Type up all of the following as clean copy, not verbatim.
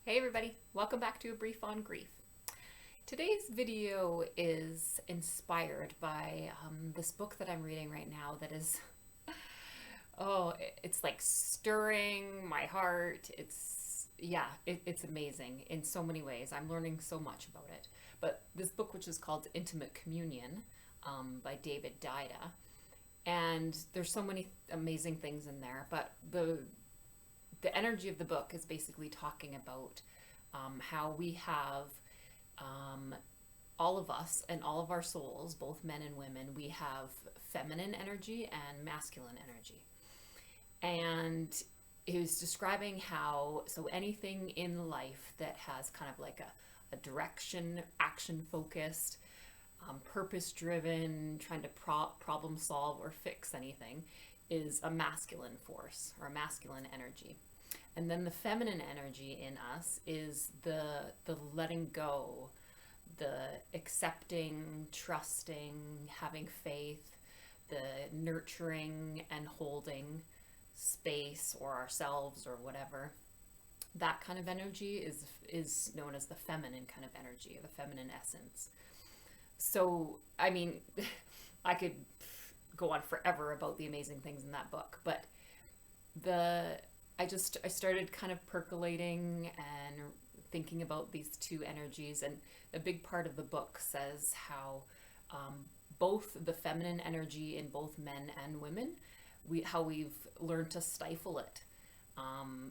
Hey everybody, welcome back to A Brief on Grief. Today's video is inspired by this book that I'm reading right now that is, it's like stirring my heart. It's amazing in so many ways. I'm learning so much about it. But this book, which is called Intimate Communion by David Dida, and there's so many amazing things in there, but the energy of the book is basically talking about how we have um, all of us and all of our souls, both men and women, we have feminine energy and masculine energy. And he was describing how, so anything in life that has kind of like a direction, action focused, purpose driven, trying to problem solve or fix anything is a masculine force or a masculine energy. And then the feminine energy in us is the letting go, the accepting, trusting, having faith, the nurturing and holding space or ourselves or whatever. That kind of energy is known as the feminine kind of energy, the feminine essence. So, I mean, I could go on forever about the amazing things in that book, but the I started kind of percolating and thinking about these two energies, and a big part of the book says how both the feminine energy in both men and women, how we've learned to stifle it,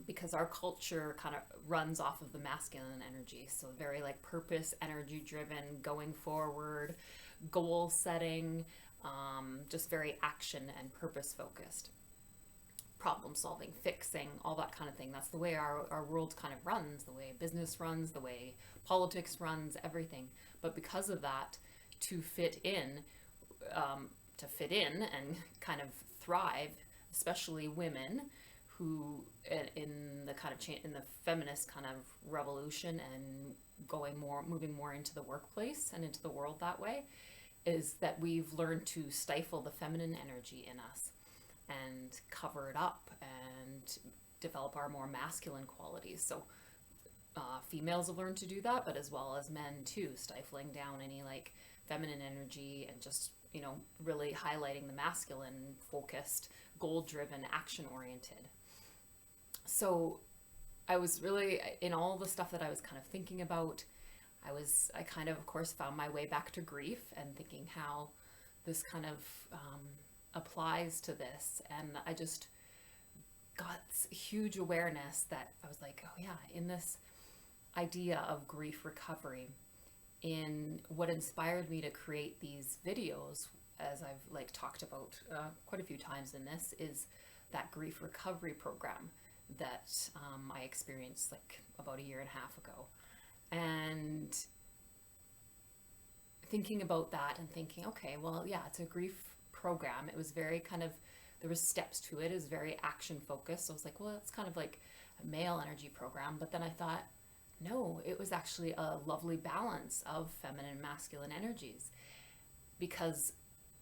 because our culture kind of runs off of the masculine energy, so very like purpose, energy driven, going forward, goal setting, just very action and purpose focused, problem solving, fixing, all that kind of thing. That's the way our world kind of runs, the way business runs, the way politics runs, everything. But because of that, to fit in, and kind of thrive, especially women who in the kind of in the feminist kind of revolution and moving more into the workplace and into the world that way, is that we've learned to stifle the feminine energy in us and cover it up and develop our more masculine qualities. So females have learned to do that, but as well as men too, stifling down any like feminine energy and just, really highlighting the masculine focused, goal driven, action oriented. So I was really, in all the stuff that I was kind of thinking about, I kind of course, found my way back to grief and thinking how this kind of applies to this. And I just got huge awareness that I was like, oh yeah, in this idea of grief recovery, in what inspired me to create these videos, as I've like talked about quite a few times in this, is that grief recovery program that I experienced like about a year and a half ago. And thinking about that and thinking, okay, well, yeah, it's a grief program. It was very kind of, there was steps to it. It was very action focused. So I was like, well, it's kind of like a male energy program. But then I thought, no, it was actually a lovely balance of feminine and masculine energies, because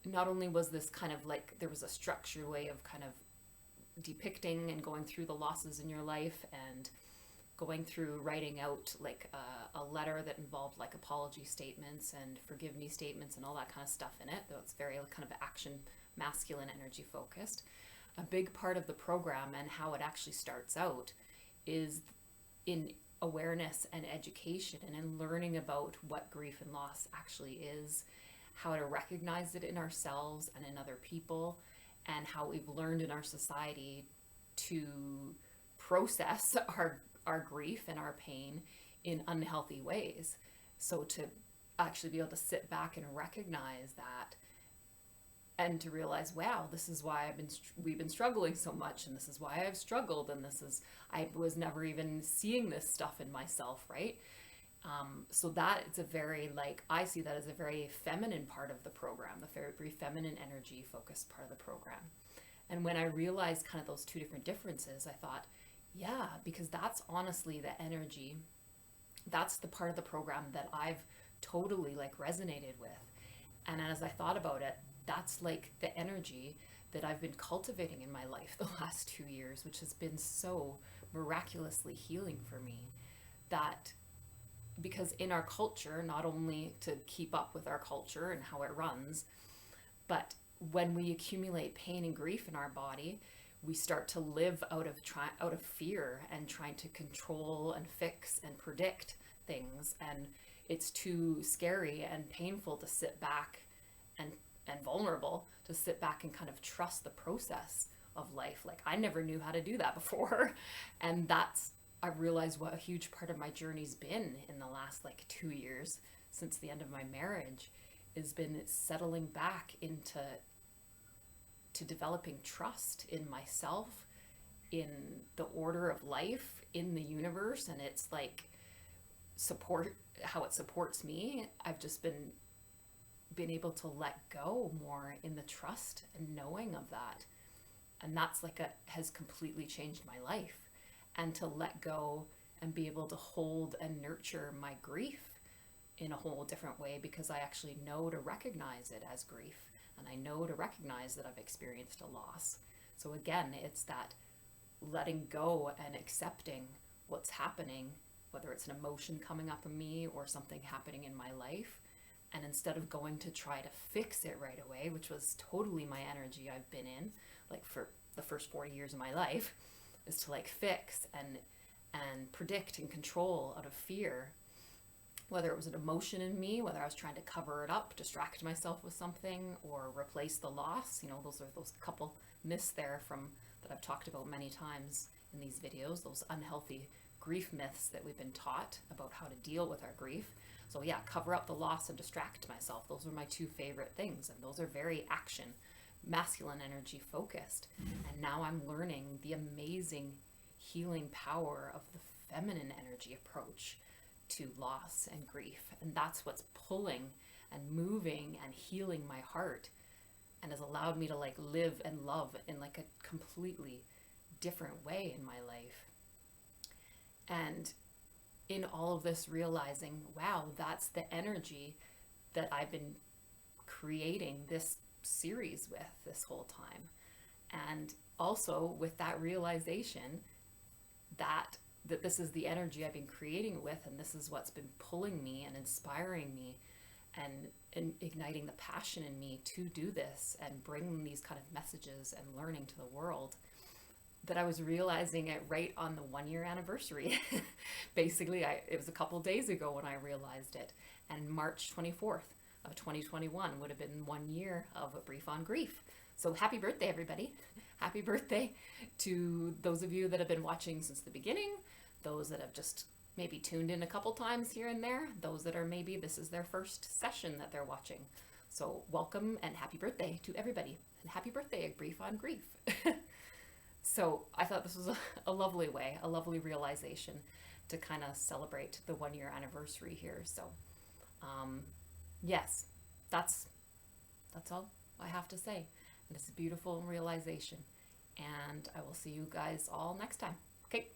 not only was this kind of like, there was a structured way of kind of depicting and going through the losses in your life and going through writing out like a letter that involved like apology statements and forgive me statements and all that kind of stuff in it, though it's very kind of action, masculine energy focused. A big part of the program and how it actually starts out is in awareness and education and in learning about what grief and loss actually is, how to recognize it in ourselves and in other people, and how we've learned in our society to process our grief and our pain in unhealthy ways. So to actually be able to sit back and recognize that, and to realize, wow, this is why we've been struggling so much, and this is why I've struggled, and I was never even seeing this stuff in myself, right? So that it's a very, like, I see that as a very feminine part of the program, the very feminine energy focused part of the program. And when I realized kind of those two different differences, I thought, yeah, because that's honestly the energy, that's the part of the program that I've totally like resonated with. And as I thought about it, that's like the energy that I've been cultivating in my life the last 2 years, which has been so miraculously healing for me. that because in our culture, not only to keep up with our culture and how it runs, but when we accumulate pain and grief in our body, we start to live out of fear and trying to control and fix and predict things, and it's too scary and painful to sit back and vulnerable to sit back and kind of trust the process of life. Like, I never knew how to do that before. And I realized what a huge part of my journey's been in the last like 2 years since the end of my marriage has been settling back into developing trust in myself, in the order of life, in the universe, and it's like how it supports me. I've just been able to let go more in the trust and knowing of that. And that's has completely changed my life. And to let go and be able to hold and nurture my grief in a whole different way, because I actually know to recognize it as grief, and I know to recognize that I've experienced a loss. So again, it's that letting go and accepting what's happening, whether it's an emotion coming up in me or something happening in my life. And instead of going to try to fix it right away, which was totally my energy I've been in, like for the first 40 years of my life, is to like fix and predict and control out of fear, whether it was an emotion in me, whether I was trying to cover it up, distract myself with something, or replace the loss. You know, those are those couple myths there that I've talked about many times in these videos, those unhealthy grief myths that we've been taught about how to deal with our grief. So yeah, cover up the loss and distract myself. Those are my two favorite things, and those are very masculine energy focused. And now I'm learning the amazing healing power of the feminine energy approach to loss and grief. And that's what's pulling and moving and healing my heart, and has allowed me to like live and love in like a completely different way in my life. And in all of this, realizing, wow, that's the energy that I've been creating this series with this whole time. And also with that realization that this is the energy I've been creating with, and this is what's been pulling me and inspiring me and igniting the passion in me to do this and bring these kind of messages and learning to the world, that I was realizing it right on the 1 year anniversary. Basically, it was a couple days ago when I realized it, and March 24th of 2021 would have been 1 year of A Brief on Grief. So happy birthday, everybody. Happy birthday to those of you that have been watching since the beginning, those that have just maybe tuned in a couple times here and there, those that are maybe this is their first session that they're watching. So welcome and happy birthday to everybody. And happy birthday, A Brief on Grief. So I thought this was a lovely way, a lovely realization to kind of celebrate the 1 year anniversary here. So yes, that's all I have to say. And it's a beautiful realization. And I will see you guys all next time. Okay.